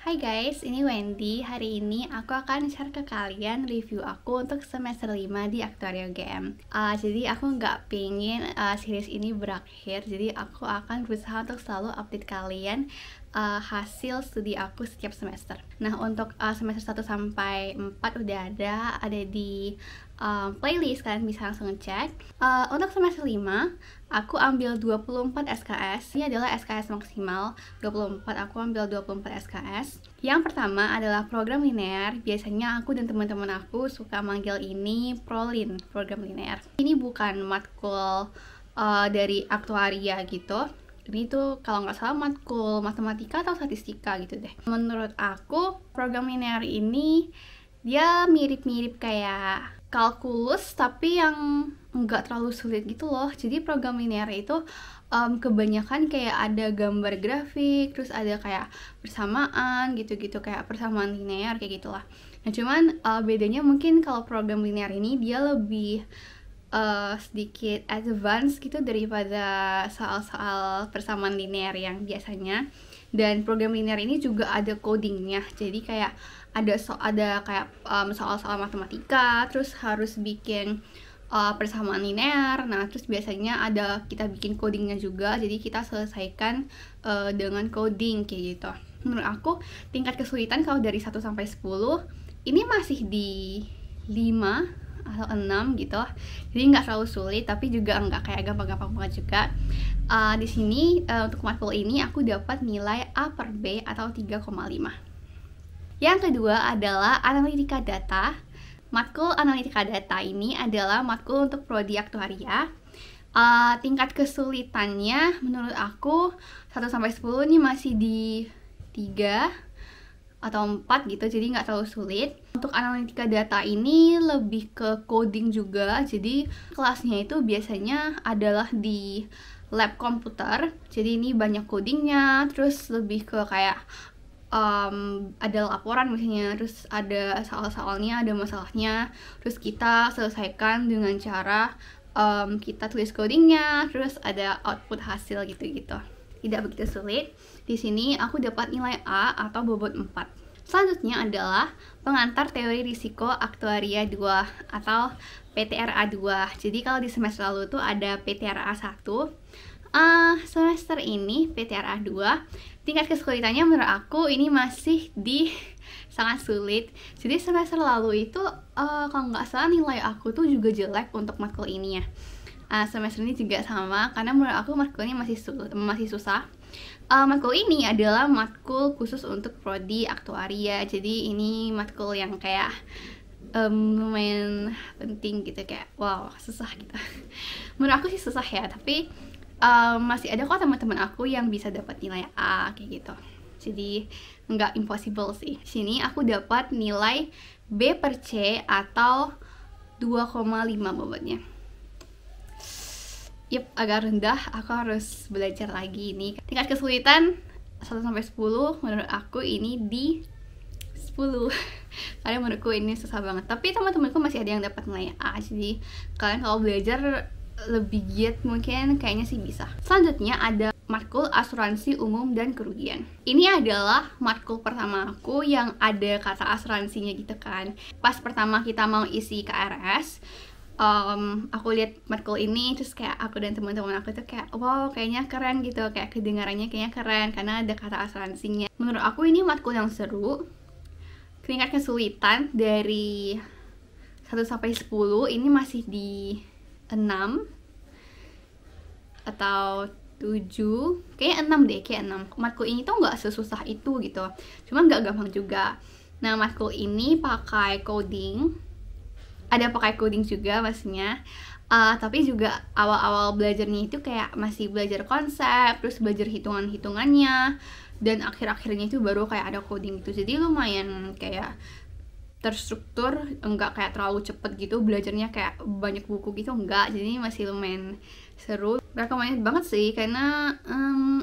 Hai guys, ini Wendy. Hari ini aku akan share ke kalian review aku untuk semester 5 di Aktuaria UGM. Jadi aku nggak pengen series ini berakhir. Jadi aku akan berusaha untuk selalu update kalian hasil studi aku setiap semester. Nah, untuk semester 1 sampai 4 udah ada di playlist, kalian bisa langsung cek. Untuk semester 5 aku ambil 24 SKS. Ini adalah SKS maksimal 24. Aku ambil 24 SKS. Yang pertama adalah program linear. Biasanya aku dan teman-teman aku suka manggil ini prolin, program linear. Ini bukan matkul dari aktuaria gitu. Ini tuh kalau nggak salah matkul matematika atau statistika gitu deh. Menurut aku program linear ini dia mirip-mirip kayak kalkulus tapi yang nggak terlalu sulit gitu loh. Jadi program linear itu kebanyakan kayak ada gambar grafik, terus ada kayak persamaan gitu-gitu, kayak persamaan linear kayak gitulah. Nah cuman bedanya mungkin kalau program linear ini dia lebih sedikit advance gitu daripada soal-soal persamaan linear yang biasanya. Dan program linear ini juga ada codingnya, jadi kayak ada kayak soal-soal matematika, terus harus bikin persamaan linear. Nah terus biasanya kita bikin codingnya juga, jadi kita selesaikan dengan coding kayak gitu. Menurut aku tingkat kesulitan kalau dari 1 sampai 10 ini masih di 5 atau 6 gitu, jadi nggak terlalu sulit tapi juga nggak kayak gampang-gampang banget juga. Di sini untuk matkul ini aku dapat nilai A per B atau 3,5. Yang kedua adalah analitika data. Matkul analitika data ini adalah matkul untuk prodi aktuaria. Tingkat kesulitannya menurut aku 1 sampai 10 ini masih di 3 atau 4 gitu, jadi nggak terlalu sulit. Untuk analitika data ini lebih ke coding juga, jadi kelasnya itu biasanya adalah di lab komputer, jadi ini banyak codingnya, terus lebih ke kayak ada laporan misalnya, terus ada soal-soalnya, ada masalahnya, terus kita selesaikan dengan cara kita tulis codingnya, terus ada output hasil gitu-gitu. Tidak begitu sulit. Di sini aku dapat nilai A atau bobot 4. Selanjutnya adalah pengantar teori risiko aktuaria 2 atau PTRA 2. Jadi kalau di semester lalu tuh ada PTRA 1. Semester ini PTRA 2, tingkat kesulitannya menurut aku ini masih di sangat sulit. Jadi semester lalu itu kalau nggak salah nilai aku tuh juga jelek untuk matkul ini ya. Semester ini juga sama, karena menurut aku matkulnya masih susah. Matkul ini adalah matkul khusus untuk prodi aktuaria, jadi ini matkul yang kayak lumayan penting gitu, kayak wow susah gitu. Menurut aku sih susah ya, tapi masih ada kok teman-teman aku yang bisa dapat nilai A kayak gitu, jadi nggak impossible sih. Sini aku dapat nilai B per C atau 2,5 bobotnya. Agak rendah, aku harus belajar lagi ini. Tingkat kesulitan 1 sampai 10 menurut aku ini di 10. Karena menurutku ini susah banget. Tapi teman-temanku masih ada yang dapat nilai A. Jadi kalian kalau belajar lebih giat mungkin kayaknya sih bisa. Selanjutnya ada matkul asuransi umum dan kerugian. Ini adalah matkul pertama aku yang ada kata asuransinya gitu kan. Pas pertama kita mau isi KRS, aku lihat matkul ini, terus kayak aku dan teman-teman aku tuh kayak wow kayaknya keren gitu, kayak kedengarannya kayaknya keren karena ada kata asuransinya. Menurut aku ini matkul yang seru. Tingkat kesulitan dari 1 sampai 10 ini masih di 6 atau 7, kayaknya 6 deh, kayak 6. Matkul ini tuh nggak sesusah itu gitu, cuma nggak gampang juga. Nah matkul ini pakai coding, ada pakai coding juga maksudnya, tapi juga awal-awal belajarnya itu kayak masih belajar konsep, terus belajar hitungan-hitungannya, dan akhir-akhirnya itu baru kayak ada coding gitu. Jadi lumayan kayak terstruktur, enggak kayak terlalu cepet gitu belajarnya kayak banyak buku gitu, enggak. Jadi masih lumayan seru. Recommended banget sih karena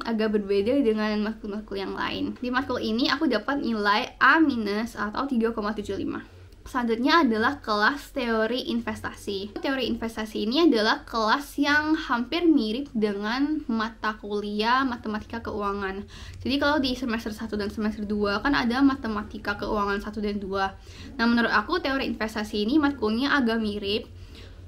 agak berbeda dengan matkul-matkul yang lain. Di matkul ini aku dapat nilai A- atau 3,75. Selanjutnya adalah kelas teori investasi. Teori investasi ini adalah kelas yang hampir mirip dengan mata kuliah matematika keuangan. Jadi kalau di semester 1 dan semester 2 kan ada matematika keuangan 1 dan 2. Nah, menurut aku teori investasi ini matkulnya agak mirip,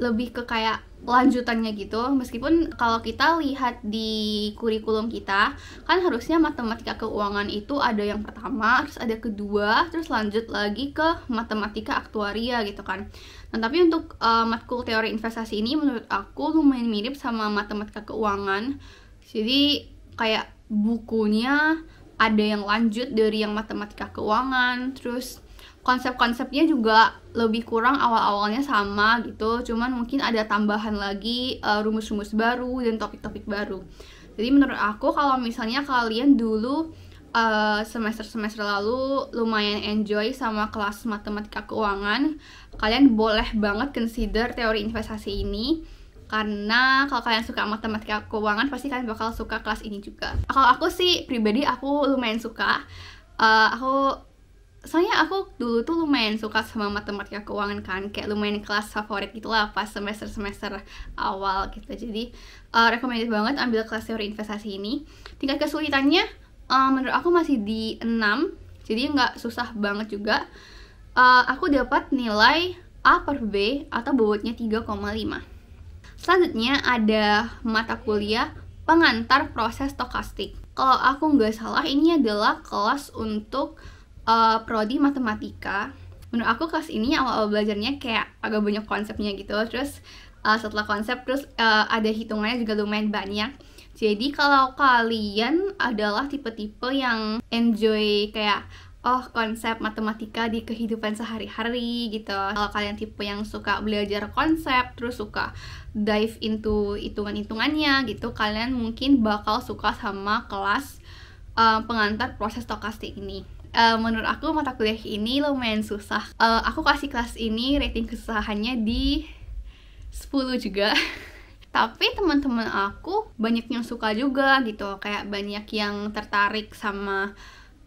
lebih ke kayak lanjutannya gitu. Meskipun kalau kita lihat di kurikulum kita kan harusnya matematika keuangan itu ada yang pertama, terus ada kedua, terus lanjut lagi ke matematika aktuaria gitu kan. Nah, tapi untuk matkul teori investasi ini menurut aku lumayan mirip sama matematika keuangan. Jadi kayak bukunya ada yang lanjut dari yang matematika keuangan, terus konsep-konsepnya juga lebih kurang awal-awalnya sama gitu, cuman mungkin ada tambahan lagi rumus-rumus baru dan topik-topik baru. Jadi menurut aku kalau misalnya kalian dulu semester-semester lalu lumayan enjoy sama kelas matematika keuangan, kalian boleh banget consider teori investasi ini. Karena kalau kalian suka matematika keuangan, pasti kalian bakal suka kelas ini juga. Kalau aku sih pribadi aku lumayan suka. Soalnya aku dulu tuh lumayan suka sama matematika keuangan kan, kayak lumayan kelas favorit gitulah pas semester-semester awal gitu. Jadi recommended banget ambil kelas teori investasi ini. Tingkat kesulitannya menurut aku masih di 6, jadi nggak susah banget juga. Aku dapat nilai A per B atau bobotnya 3,5. Selanjutnya ada mata kuliah pengantar proses stokastik. Kalau aku nggak salah ini adalah kelas untuk prodi matematika. Menurut aku kelas ini awal-awal belajarnya kayak agak banyak konsepnya gitu. Terus setelah konsep terus ada hitungannya juga lumayan banyak. Jadi kalau kalian adalah tipe-tipe yang enjoy kayak konsep matematika di kehidupan sehari-hari gitu. Kalau kalian tipe yang suka belajar konsep, terus suka dive into hitungan-hitungannya gitu, kalian mungkin bakal suka sama kelas pengantar proses stokastik ini. Menurut aku mata kuliah ini lumayan susah. Aku kasih kelas ini rating kesusahannya di 10 juga. Tapi teman-teman aku banyak yang suka juga gitu, kayak banyak yang tertarik sama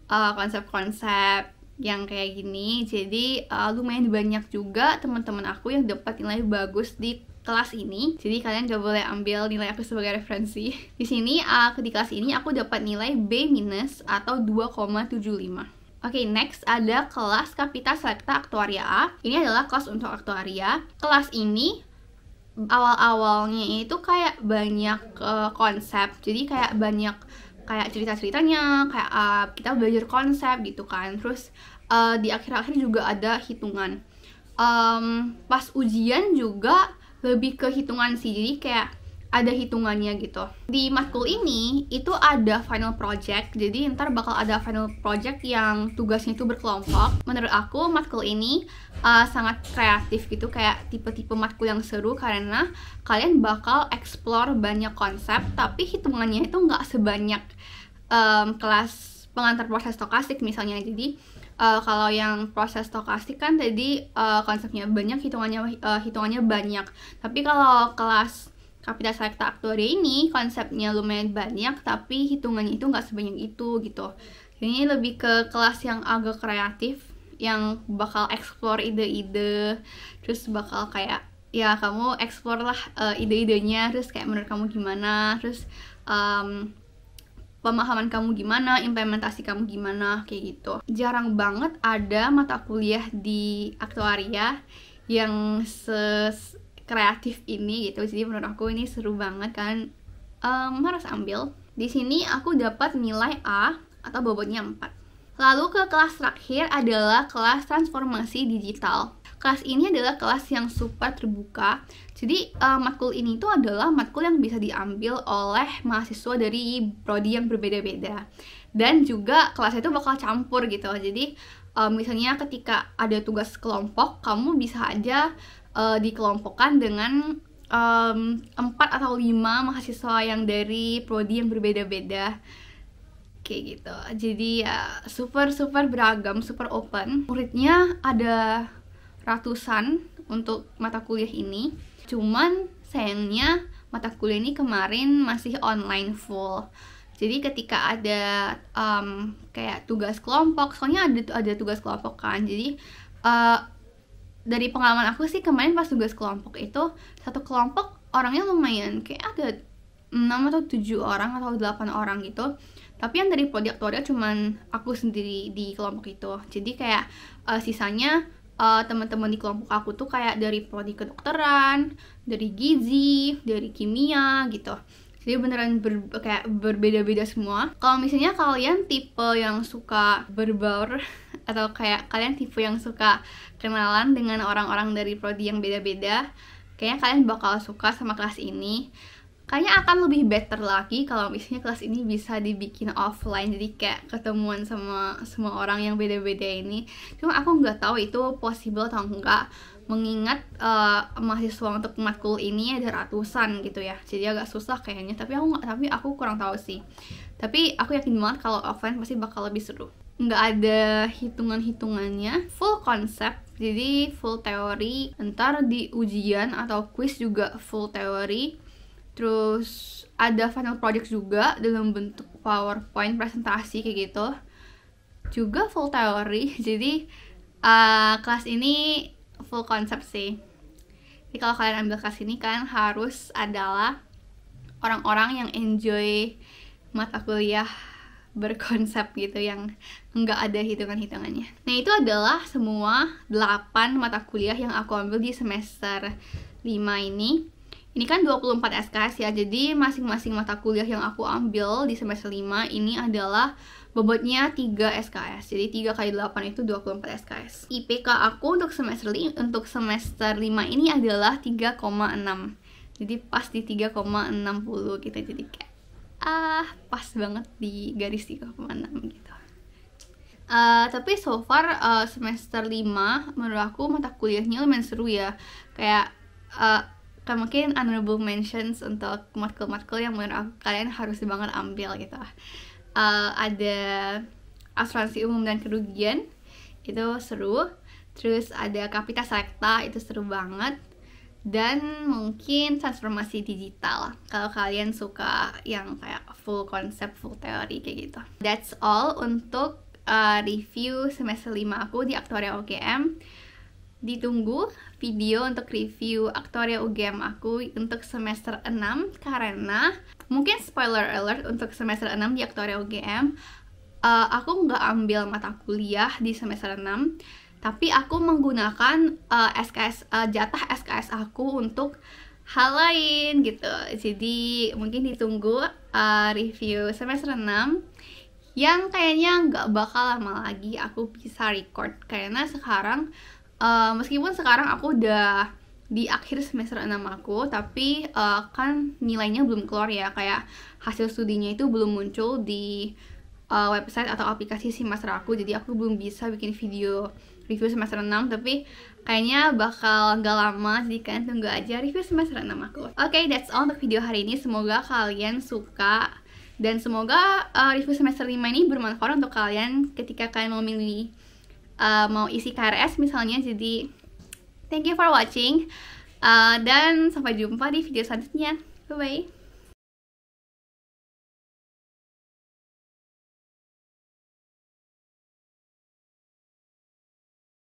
konsep-konsep yang kayak gini. Jadi lumayan banyak juga teman-teman aku yang dapat nilai bagus di kelas ini. Jadi kalian gak boleh ambil nilai aku sebagai referensi. Di sini di kelas ini aku dapat nilai B- atau 2,75. Oke, next ada kelas Kapita Selekta Aktuaria A. Ini adalah kelas untuk aktuaria. Kelas ini awal-awalnya itu kayak banyak konsep. Jadi kayak banyak kayak cerita-ceritanya, kayak kita belajar konsep gitu kan. Terus di akhir-akhir juga ada hitungan. Pas ujian juga lebih ke hitungan sih, jadi kayak ada hitungannya gitu. Di matkul ini itu ada final project, jadi ntar bakal ada final project yang tugasnya itu berkelompok. Menurut aku matkul ini sangat kreatif gitu, kayak tipe-tipe matkul yang seru karena kalian bakal explore banyak konsep, tapi hitungannya itu nggak sebanyak kelas pengantar proses stokastik misalnya. Jadi kalau yang proses stokastik kan tadi konsepnya banyak, hitungannya banyak. Tapi kalau kelas Kapita Selekta Aktuaria ini konsepnya lumayan banyak, tapi hitungannya itu nggak sebanyak itu gitu. Ini lebih ke kelas yang agak kreatif, yang bakal explore ide-ide, terus bakal kayak ya kamu explore lah ide-idenya, terus kayak menurut kamu gimana, terus pemahaman kamu gimana, implementasi kamu gimana, kayak gitu. Jarang banget ada mata kuliah di aktuaria yang kreatif ini gitu. Jadi menurut aku ini seru banget kan, harus ambil. Di sini aku dapat nilai A atau bobotnya 4. Lalu ke kelas terakhir adalah kelas transformasi digital. Kelas ini adalah kelas yang super terbuka. Jadi matkul ini tuh adalah matkul yang bisa diambil oleh mahasiswa dari prodi yang berbeda-beda. Dan juga kelasnya itu bakal campur gitu. Jadi misalnya ketika ada tugas kelompok, kamu bisa aja dikelompokkan dengan 4 atau 5 mahasiswa yang dari prodi yang berbeda-beda kayak gitu. Jadi ya super beragam, super open. Muridnya ada ratusan untuk mata kuliah ini. Cuman sayangnya mata kuliah ini kemarin masih online full. Jadi ketika ada kayak tugas kelompok, soalnya ada tugas kelompok kan. Jadi dari pengalaman aku sih kemarin pas tugas kelompok itu, satu kelompok orangnya lumayan, kayak ada 6 atau 7 orang atau 8 orang gitu. Tapi yang dari prodi aktuarial cuman aku sendiri di kelompok itu. Jadi kayak sisanya teman-teman di kelompok aku tuh kayak dari prodi kedokteran, dari gizi, dari kimia gitu. Jadi beneran kayak berbeda-beda semua. Kalau misalnya kalian tipe yang suka berbaur atau kayak kalian tipe yang suka kenalan dengan orang-orang dari prodi yang beda-beda, kayaknya kalian bakal suka sama kelas ini. Kayaknya akan lebih better lagi kalau misalnya kelas ini bisa dibikin offline, jadi kayak ketemuan sama semua orang yang beda-beda ini. Cuma aku nggak tahu itu possible atau enggak, mengingat mahasiswa untuk matkul ini ada ratusan gitu ya, jadi agak susah kayaknya. Tapi aku kurang tahu sih. Tapi aku yakin banget kalau offline pasti bakal lebih seru. Nggak ada hitungan-hitungannya, full konsep, jadi full teori. Ntar di ujian atau quiz juga full teori. Terus ada final project juga dalam bentuk PowerPoint presentasi kayak gitu, juga full teori. Jadi kelas ini full konsep sih. Jadi kalau kalian ambil kelas ini kan harus adalah orang-orang yang enjoy mata kuliah berkonsep gitu, yang nggak ada hitungan-hitungannya. Nah, itu adalah semua 8 mata kuliah yang aku ambil di semester 5 ini. Ini kan 24 SKS ya, jadi masing-masing mata kuliah yang aku ambil di semester 5 ini adalah bobotnya 3 SKS. Jadi 3 kali 8 itu 24 SKS. IPK aku untuk semester 5 ini adalah 3,6. Jadi pas di 3,60 gitu. Jadi kayak pas banget di garis 3,6 gitu. Tapi so far semester 5 menurut aku mata kuliahnya lumayan seru ya. Kayak mungkin honorable mentions untuk matkul-matkul yang menurut aku kalian harus banget ambil gitu. Ada asuransi umum dan kerugian, itu seru. Terus ada kapita selekta, itu seru banget. Dan mungkin transformasi digital, kalau kalian suka yang kayak full konsep, full teori kayak gitu. That's all untuk review semester 5 aku di Aktuarial UGM. Ditunggu video untuk review Aktuarial UGM aku untuk semester 6, karena mungkin spoiler alert untuk semester 6 di Aktuarial UGM, aku nggak ambil mata kuliah di semester 6, tapi aku menggunakan jatah SKS aku untuk hal lain gitu. Jadi mungkin ditunggu review semester 6 yang kayaknya nggak bakal lama lagi aku bisa record, karena sekarang meskipun sekarang aku udah di akhir semester 6 aku, tapi kan nilainya belum keluar ya, kayak hasil studinya itu belum muncul di website atau aplikasi semester aku. Jadi aku belum bisa bikin video review semester 6, tapi kayaknya bakal gak lama, jadi kalian tunggu aja review semester 6 aku. Oke, that's all untuk video hari ini. Semoga kalian suka, dan semoga review semester 5 ini bermanfaat untuk kalian ketika kalian mau milih mau isi KRS misalnya. Jadi thank you for watching, dan sampai jumpa di video selanjutnya. Bye bye.